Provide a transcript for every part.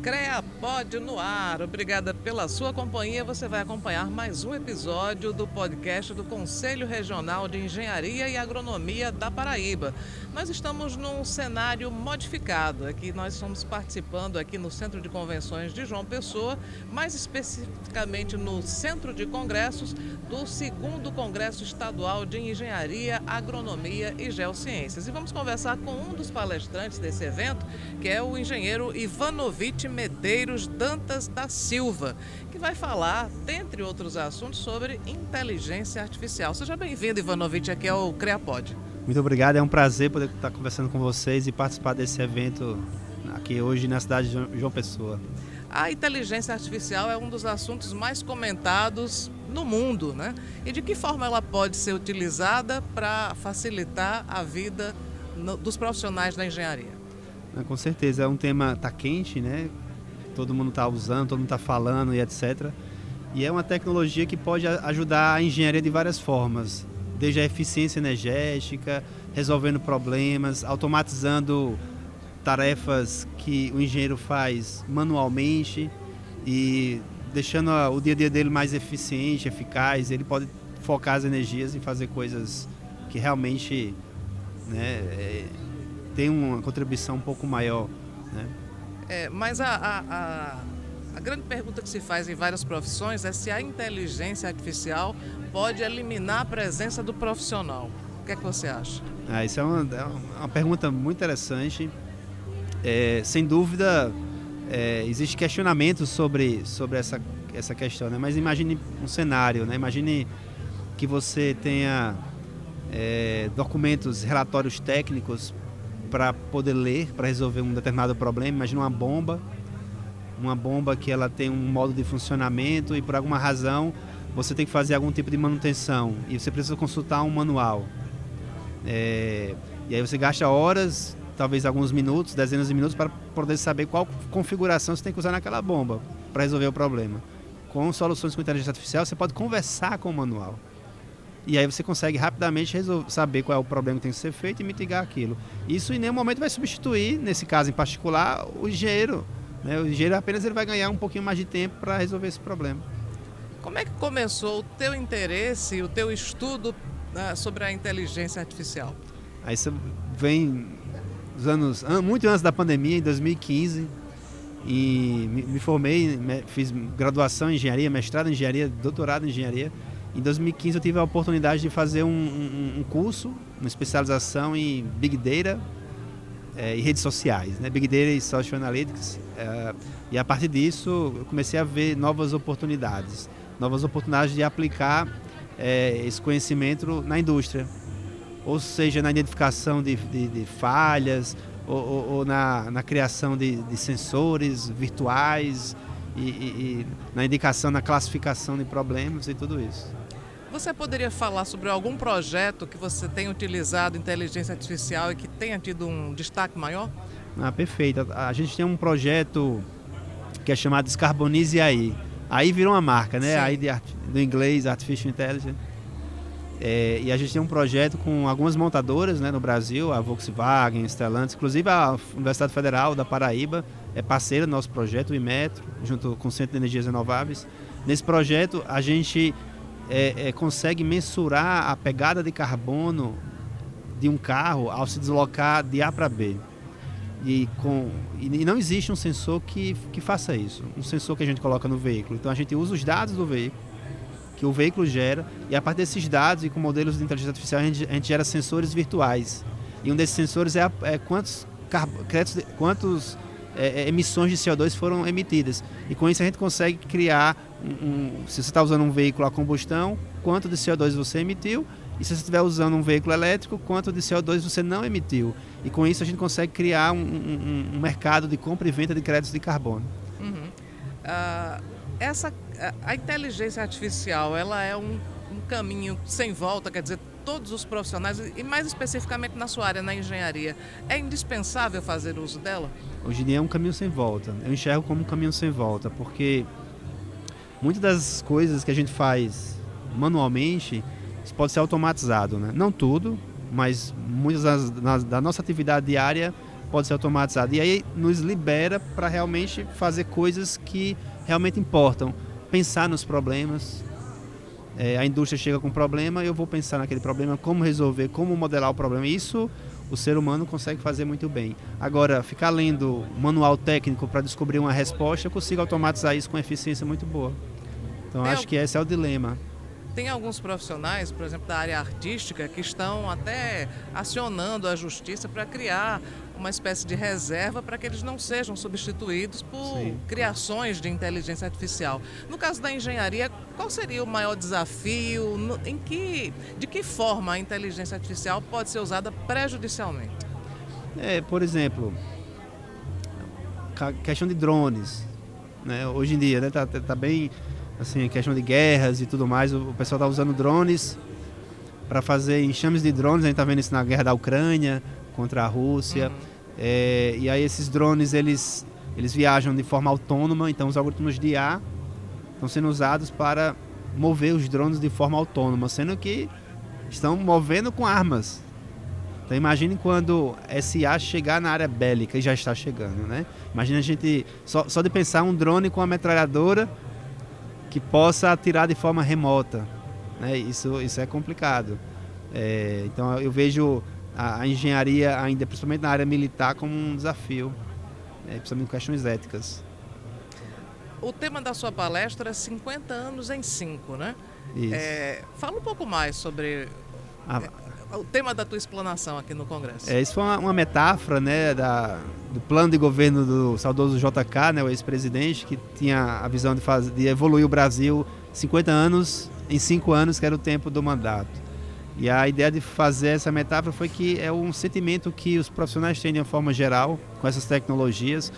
CREAPod no ar. Obrigada pela sua companhia. Você vai acompanhar mais um episódio do podcast do Conselho Regional de Engenharia e Agronomia da Paraíba. Nós estamos num cenário modificado. Aqui nós estamos participando aqui no Centro de Convenções de João Pessoa, mais especificamente no Centro de Congressos do 2º Congresso Estadual de Engenharia, Agronomia e Geociências. E vamos conversar com um dos palestrantes desse evento, que é o engenheiro Ivanovic Medeiros Dantas da Silva, que vai falar, dentre outros assuntos, sobre inteligência artificial. Seja bem-vindo, Ivanovic, aqui ao CREAPod. Muito obrigado, é um prazer poder estar conversando com vocês e participar desse evento aqui hoje na cidade de João Pessoa. A inteligência artificial é um dos assuntos mais comentados no mundo, né? E de que forma ela pode ser utilizada para facilitar a vida dos profissionais da engenharia? Com certeza, é um tema que está quente, né? Todo mundo está usando, todo mundo está falando e etc. E é uma tecnologia que pode ajudar a engenharia de várias formas, desde a eficiência energética, resolvendo problemas, automatizando tarefas que o engenheiro faz manualmente e deixando o dia a dia dele mais eficiente, eficaz. Ele pode focar as energias em fazer coisas que realmente, né, tem uma contribuição um pouco maior, né? Mas a grande pergunta que se faz em várias profissões é se a inteligência artificial pode eliminar a presença do profissional. O que é que você acha? Isso é uma pergunta muito interessante. Sem dúvida, existe questionamento sobre essa questão, né? Mas imagine um cenário, né? Imagine que você tenha documentos, relatórios técnicos para poder ler, para resolver um determinado problema. Imagina uma bomba que ela tem um modo de funcionamento e por alguma razão você tem que fazer algum tipo de manutenção e você precisa consultar um manual. E aí você gasta horas, talvez alguns minutos, dezenas de minutos para poder saber qual configuração você tem que usar naquela bomba para resolver o problema. Com soluções com inteligência artificial você pode conversar com o manual. E aí você consegue rapidamente saber qual é o problema que tem que ser feito e mitigar aquilo. Isso em nenhum momento vai substituir, nesse caso em particular, o engenheiro, né? O engenheiro apenas ele vai ganhar um pouquinho mais de tempo para resolver esse problema. Como é que começou o teu interesse, o teu estudo sobre a inteligência artificial? Aí isso vem muito antes da pandemia, em 2015, e me formei, fiz graduação em engenharia, mestrado em engenharia, doutorado em engenharia. Em 2015 eu tive a oportunidade de fazer um curso, uma especialização em Big Data e redes sociais, né? Big Data e Social Analytics. E a partir disso eu comecei a ver novas oportunidades de aplicar esse conhecimento na indústria. Ou seja, na identificação de falhas ou na criação de sensores virtuais e na indicação, na classificação de problemas e tudo isso. Você poderia falar sobre algum projeto que você tenha utilizado inteligência artificial e que tenha tido um destaque maior? Perfeito. A gente tem um projeto que é chamado Descarbonize AI. AI virou uma marca, né? AI do inglês, Artificial Intelligence. E a gente tem um projeto com algumas montadoras, né, no Brasil, a Volkswagen, Stellantis, inclusive a Universidade Federal da Paraíba é parceira do nosso projeto, o Inmetro, junto com o Centro de Energias Renováveis. Nesse projeto, a gente consegue mensurar a pegada de carbono de um carro ao se deslocar de A para B. E não existe um sensor que faça isso, um sensor que a gente coloca no veículo. Então a gente usa os dados do veículo, que o veículo gera, e a partir desses dados e com modelos de inteligência artificial a gente gera sensores virtuais. E um desses sensores é quantos emissões de CO2 foram emitidas. E com isso a gente consegue criar, se você está usando um veículo a combustão, quanto de CO2 você emitiu, e se você estiver usando um veículo elétrico, quanto de CO2 você não emitiu. E com isso a gente consegue criar um mercado de compra e venda de créditos de carbono. Uhum. A inteligência artificial, ela é um caminho sem volta, quer dizer, todos os profissionais, e mais especificamente na sua área, na engenharia, é indispensável fazer uso dela? Hoje em dia é um caminho sem volta. Eu enxergo como um caminho sem volta, porque muitas das coisas que a gente faz manualmente pode ser automatizado, né? Não tudo, mas muitas da nossa atividade diária pode ser automatizado. E aí nos libera para realmente fazer coisas que realmente importam. Pensar nos problemas. A indústria chega com um problema, eu vou pensar naquele problema, como resolver, como modelar o problema. Isso o ser humano consegue fazer muito bem. Agora, ficar lendo manual técnico para descobrir uma resposta, eu consigo automatizar isso com eficiência muito boa. Então, acho que esse é o dilema. Tem alguns profissionais, por exemplo, da área artística, que estão até acionando a justiça para criar uma espécie de reserva para que eles não sejam substituídos por criações de inteligência artificial. No caso da engenharia, qual seria o maior desafio? De que forma a inteligência artificial pode ser usada prejudicialmente? Por exemplo, questão de drones, né? Hoje em dia, né, tá bem assim, questão de guerras e tudo mais, o pessoal está usando drones para fazer enxames de drones. A gente está vendo isso na guerra da Ucrânia contra a Rússia. E aí esses drones eles viajam de forma autônoma, então os algoritmos de IA estão sendo usados para mover os drones de forma autônoma, sendo que estão movendo com armas. Então imagine quando essa IA chegar na área bélica, e já está chegando, né? Imagina a gente, só de pensar um drone com uma metralhadora que possa atirar de forma remota, né? Isso é complicado. Então eu vejo a engenharia ainda, principalmente na área militar, como um desafio, principalmente questões éticas. O tema da sua palestra é 50 anos em 5, né? Isso. Fala um pouco mais sobre o tema da tua explanação aqui no Congresso. Isso foi uma metáfora, né, do plano de governo do saudoso JK, né, o ex-presidente, que tinha a visão de evoluir o Brasil 50 anos em 5 anos, que era o tempo do mandato. E a ideia de fazer essa metáfora foi que é um sentimento que os profissionais têm de uma forma geral, com essas tecnologias,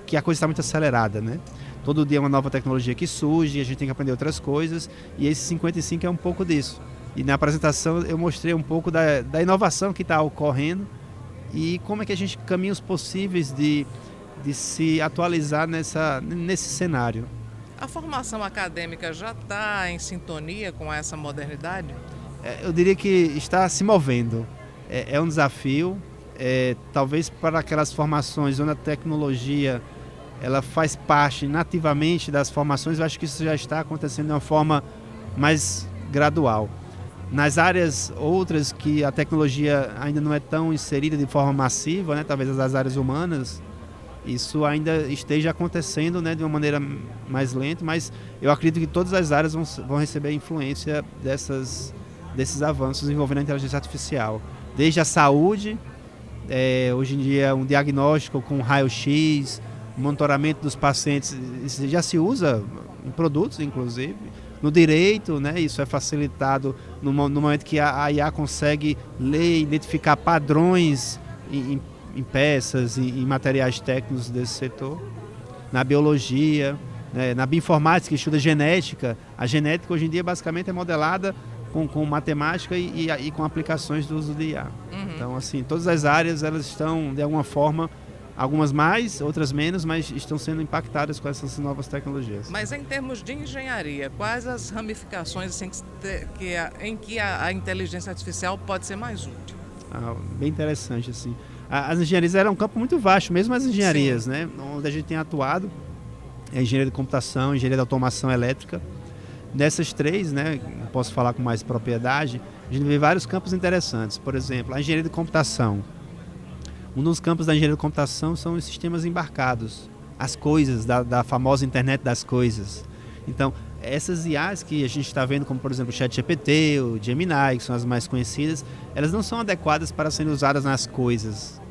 que a coisa está muito acelerada, né? Todo dia é uma nova tecnologia que surge, a gente tem que aprender outras coisas, e esse 55 é um pouco disso. E na apresentação eu mostrei um pouco da inovação que está ocorrendo e como é que a gente caminhos possíveis de se atualizar nesse cenário. A formação acadêmica já está em sintonia com essa modernidade? Eu diria que está se movendo. É um desafio, talvez para aquelas formações onde a tecnologia ela faz parte nativamente das formações, eu acho que isso já está acontecendo de uma forma mais gradual. Nas áreas outras que a tecnologia ainda não é tão inserida de forma massiva, né, talvez as áreas humanas, isso ainda esteja acontecendo, né, de uma maneira mais lenta, mas eu acredito que todas as áreas vão receber a influência desses avanços envolvendo a inteligência artificial. Desde a saúde, hoje em dia um diagnóstico com raio-x, monitoramento dos pacientes, isso já se usa em produtos, inclusive. No direito, né, isso é facilitado no momento que a IA consegue ler e identificar padrões em peças, em materiais técnicos desse setor. Na biologia, né, na bioinformática, que estuda genética. A genética hoje em dia basicamente é modelada com matemática e com aplicações do uso de IA. Então, assim, todas as áreas elas estão, de alguma forma, algumas mais, outras menos, mas estão sendo impactadas com essas novas tecnologias. Mas em termos de engenharia, quais as ramificações assim, em que a inteligência artificial pode ser mais útil? Bem interessante, assim. As engenharias eram um campo muito vasto, mesmo as engenharias, né? Onde a gente tem atuado, é engenharia de computação, engenharia de automação elétrica. Dessas três, né, posso falar com mais propriedade, a gente vê vários campos interessantes. Por exemplo, a engenharia de computação. Um dos campos da engenharia de computação são os sistemas embarcados, as coisas, da famosa internet das coisas. Então, essas IAs que a gente está vendo, como por exemplo o ChatGPT, o Gemini, que são as mais conhecidas, elas não são adequadas para serem usadas nas coisas,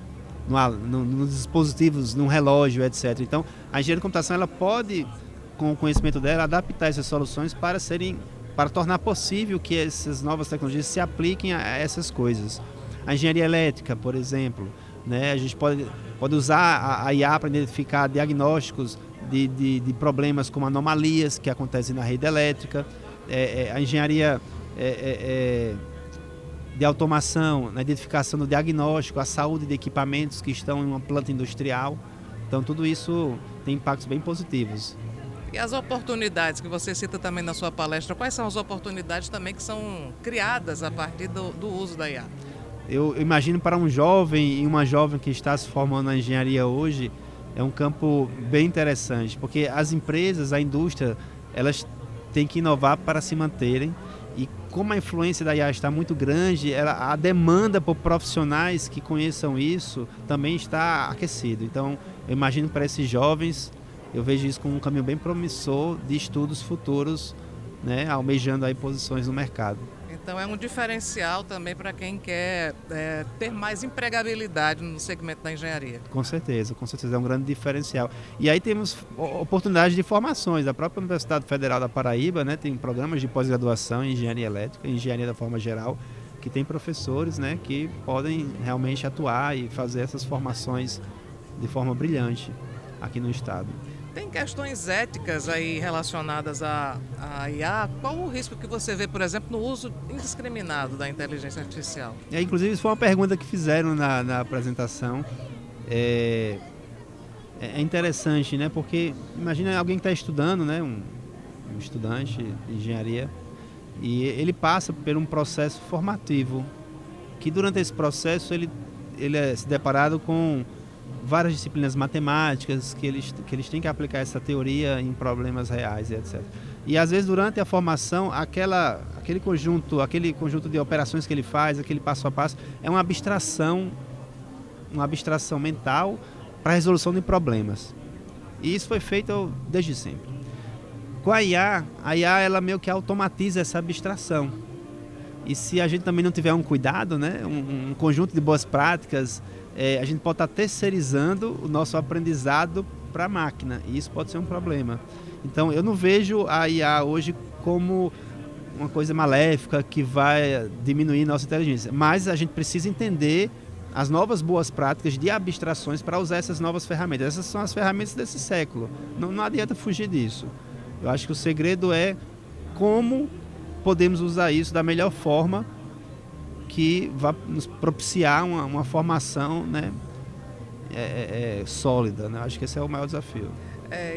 nos dispositivos, num relógio, etc. Então, a engenharia de computação ela pode, com o conhecimento dela, adaptar essas soluções para tornar possível que essas novas tecnologias se apliquem a essas coisas. A engenharia elétrica, por exemplo, né? A gente pode usar a IA para identificar diagnósticos de problemas como anomalias que acontecem na rede elétrica. A engenharia de automação, na identificação do diagnóstico, a saúde de equipamentos que estão em uma planta industrial. Então, tudo isso tem impactos bem positivos. E as oportunidades que você cita também na sua palestra, quais são as oportunidades também que são criadas a partir do uso da IA? eu imagino para um jovem e uma jovem que está se formando na engenharia hoje, é um campo bem interessante, porque as empresas, a indústria, elas têm que inovar para se manterem, e como a influência da IA está muito grande, a demanda por profissionais que conheçam isso também está aquecido. Então, eu imagino para esses jovens, eu vejo isso como um caminho bem promissor de estudos futuros, né, almejando aí posições no mercado. Então é um diferencial também para quem quer ter mais empregabilidade no segmento da engenharia. Com certeza é um grande diferencial. E aí temos oportunidades de formações. A própria Universidade Federal da Paraíba, né, tem programas de pós-graduação em engenharia elétrica, em engenharia da forma geral, que tem professores, né, que podem realmente atuar e fazer essas formações de forma brilhante aqui no estado. Tem questões éticas aí relacionadas à IA. Qual o risco que você vê, por exemplo, no uso indiscriminado da inteligência artificial? Inclusive, isso foi uma pergunta que fizeram na apresentação. É interessante, né? Porque imagina alguém que está estudando, né? Um estudante de engenharia, e ele passa por um processo formativo, que durante esse processo ele é se deparado com várias disciplinas matemáticas que eles têm que aplicar essa teoria em problemas reais e etc. E às vezes durante a formação aquele conjunto de operações que ele faz, aquele passo a passo, é uma abstração mental para a resolução de problemas. E isso foi feito desde sempre. Com a IA ela meio que automatiza essa abstração. E se a gente também não tiver um cuidado, né, um conjunto de boas práticas, a gente pode estar terceirizando o nosso aprendizado para a máquina, e isso pode ser um problema. Então, eu não vejo a IA hoje como uma coisa maléfica que vai diminuir nossa inteligência, mas a gente precisa entender as novas boas práticas de abstrações para usar essas novas ferramentas. Essas são as ferramentas desse século, não adianta fugir disso. Eu acho que o segredo é como podemos usar isso da melhor forma, que vai nos propiciar uma formação, né, sólida, né? Acho que esse é o maior desafio.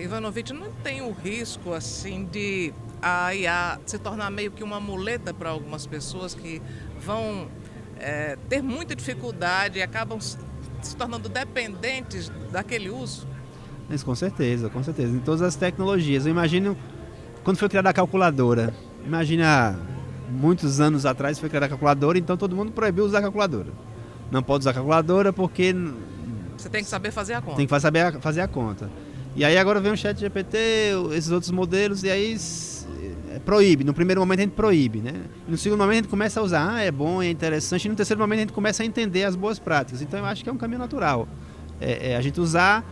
Ivanovic, não tem o risco assim de a IA se tornar meio que uma muleta para algumas pessoas que vão ter muita dificuldade e acabam se tornando dependentes daquele uso? Mas com certeza. Em todas as tecnologias. Eu imagino quando foi criada a calculadora. Imagina, muitos anos atrás foi criada a calculadora, então todo mundo proibiu usar a calculadora. Não pode usar a calculadora porque... Você tem que saber fazer a conta. Tem que saber fazer a conta. E aí agora vem o ChatGPT, esses outros modelos, e aí proíbe. No primeiro momento a gente proíbe, né? No segundo momento a gente começa a usar, é bom, é interessante. E no terceiro momento a gente começa a entender as boas práticas. Então eu acho que é um caminho natural. A gente usar,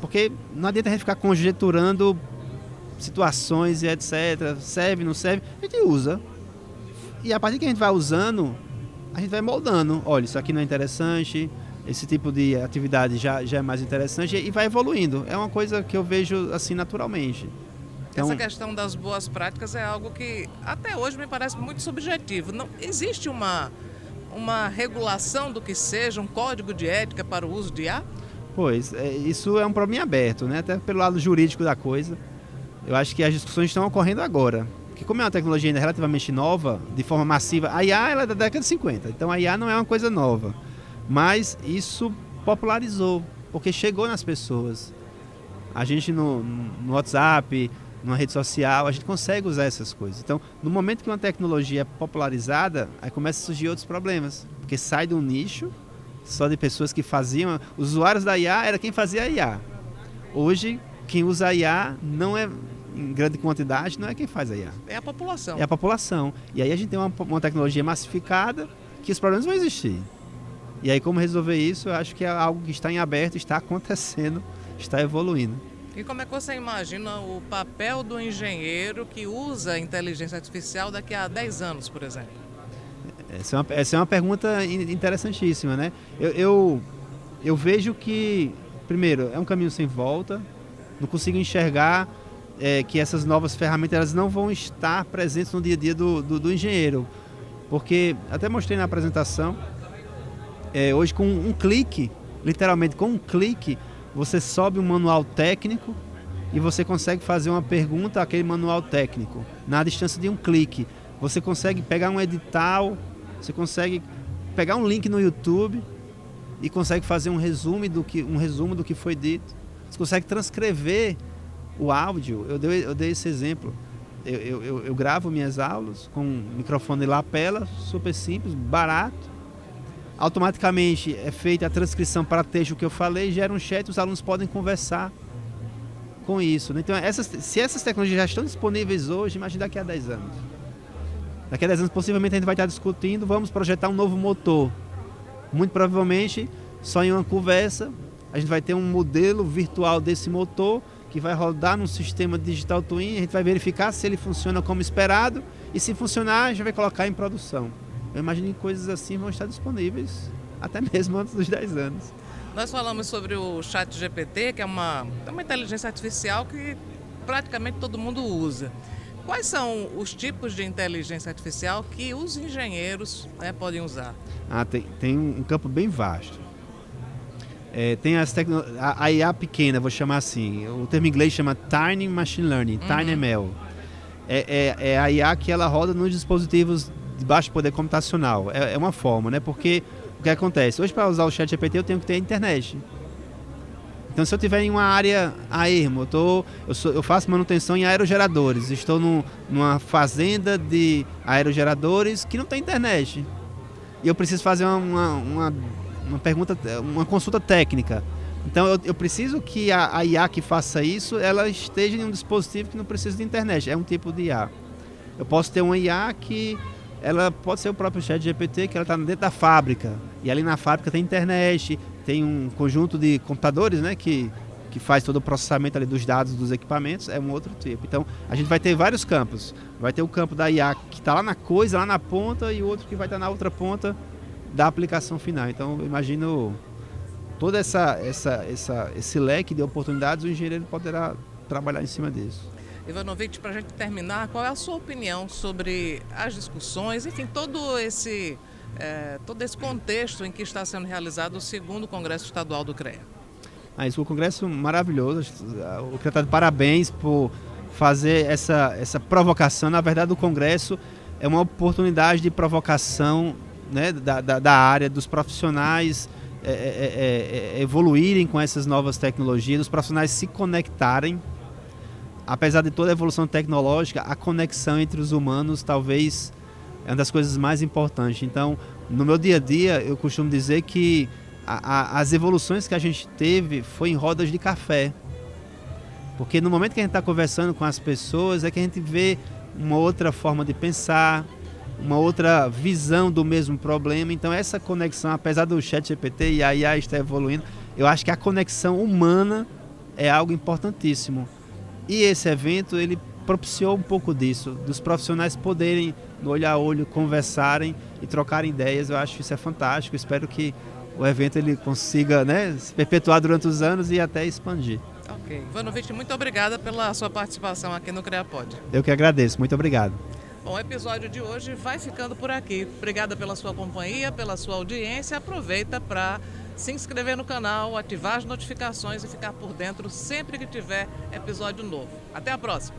porque não adianta a gente ficar conjecturando situações e etc. Serve, não serve, a gente usa. E a partir que a gente vai usando, a gente vai moldando. Olha, isso aqui não é interessante, esse tipo de atividade já é mais interessante, e vai evoluindo. É uma coisa que eu vejo assim naturalmente. Então, essa questão das boas práticas é algo que até hoje me parece muito subjetivo. Não existe uma regulação do que seja, um código de ética para o uso de IA? Pois, isso é um problema aberto, né? Até pelo lado jurídico da coisa. Eu acho que as discussões estão ocorrendo agora. Porque como é uma tecnologia ainda relativamente nova, de forma massiva, a IA ela é da década de 50, então a IA não é uma coisa nova. Mas isso popularizou, porque chegou nas pessoas. A gente no WhatsApp, numa rede social, a gente consegue usar essas coisas. Então, no momento que uma tecnologia é popularizada, aí começam a surgir outros problemas. Porque sai de um nicho só de pessoas que faziam... Os usuários da IA era quem fazia a IA. Hoje, quem usa a IA não é em grande quantidade, não é quem faz a IA. É a população. É a população. E aí a gente tem uma tecnologia massificada que os problemas vão existir. E aí como resolver isso, eu acho que é algo que está em aberto, está acontecendo, está evoluindo. E como é que você imagina o papel do engenheiro que usa a inteligência artificial daqui a 10 anos, por exemplo? Essa é uma pergunta interessantíssima, né? Eu vejo que, primeiro, é um caminho sem volta, não consigo enxergar que essas novas ferramentas elas não vão estar presentes no dia a dia do engenheiro. Porque, até mostrei na apresentação, hoje com um clique, literalmente com um clique, você sobe um manual técnico e você consegue fazer uma pergunta àquele manual técnico, na distância de um clique. Você consegue pegar um edital, você consegue pegar um link no YouTube e consegue fazer um resumo do que foi dito. Você consegue transcrever o áudio. Eu dei esse exemplo. Eu gravo minhas aulas com um microfone lapela, super simples, barato. Automaticamente é feita a transcrição para texto que eu falei, gera um chat, os alunos podem conversar com isso, né? Então, se essas tecnologias já estão disponíveis hoje, imagine daqui a 10 anos. Daqui a 10 anos, possivelmente, a gente vai estar discutindo, vamos projetar um novo motor. Muito provavelmente, só em uma conversa, a gente vai ter um modelo virtual desse motor que vai rodar num sistema digital twin, a gente vai verificar se ele funciona como esperado e se funcionar, a gente vai colocar em produção. Eu imagino que coisas assim vão estar disponíveis até mesmo antes dos 10 anos. Nós falamos sobre o ChatGPT, que é uma inteligência artificial que praticamente todo mundo usa. Quais são os tipos de inteligência artificial que os engenheiros, né, podem usar? Tem um campo bem vasto. Tem a IA pequena, vou chamar assim. O termo em inglês chama Tiny Machine Learning, Tiny ML. É a IA que ela roda nos dispositivos de baixo poder computacional. É uma forma, né? Porque o que acontece? Hoje, para usar o ChatGPT, eu tenho que ter internet. Então, se eu tiver em uma área a ermo, eu faço manutenção em aerogeradores, estou numa fazenda de aerogeradores que não tem internet. E eu preciso fazer uma consulta técnica. Então, eu preciso que a IA que faça isso, ela esteja em um dispositivo que não precisa de internet. É um tipo de IA. Eu posso ter uma IA que ela pode ser o próprio ChatGPT, que ela está dentro da fábrica. E ali na fábrica tem internet, tem um conjunto de computadores, né, que faz todo o processamento ali dos dados dos equipamentos, é um outro tipo. Então, a gente vai ter vários campos. Vai ter o campo da IA que está lá na coisa, lá na ponta, e outro que vai estar na outra ponta da aplicação final. Então, eu imagino todo esse leque de oportunidades, o engenheiro poderá trabalhar em cima disso. Ivanovic, para a gente terminar, qual é a sua opinião sobre as discussões, enfim, todo esse contexto em que está sendo realizado o 2º Congresso Estadual do CREA? Isso é um congresso maravilhoso. O CREA está de parabéns por fazer essa provocação. Na verdade, o congresso é uma oportunidade de provocação, né, da área, dos profissionais evoluírem com essas novas tecnologias, dos profissionais se conectarem. Apesar de toda a evolução tecnológica, a conexão entre os humanos talvez é uma das coisas mais importantes. Então, no meu dia a dia, eu costumo dizer que as evoluções que a gente teve foi em rodas de café. Porque no momento que a gente está conversando com as pessoas, é que a gente vê uma outra forma de pensar, uma outra visão do mesmo problema. Então, essa conexão, apesar do ChatGPT e a IA estar evoluindo, eu acho que a conexão humana é algo importantíssimo. E esse evento, ele propiciou um pouco disso, dos profissionais poderem, no olho a olho, conversarem e trocarem ideias. Eu acho que isso é fantástico. Espero que o evento ele consiga, né, se perpetuar durante os anos e até expandir. Ok. Ivanovic, muito obrigada pela sua participação aqui no CREAPod. Eu que agradeço. Muito obrigado. Bom, o episódio de hoje vai ficando por aqui. Obrigada pela sua companhia, pela sua audiência. Aproveita para se inscrever no canal, ativar as notificações e ficar por dentro sempre que tiver episódio novo. Até a próxima!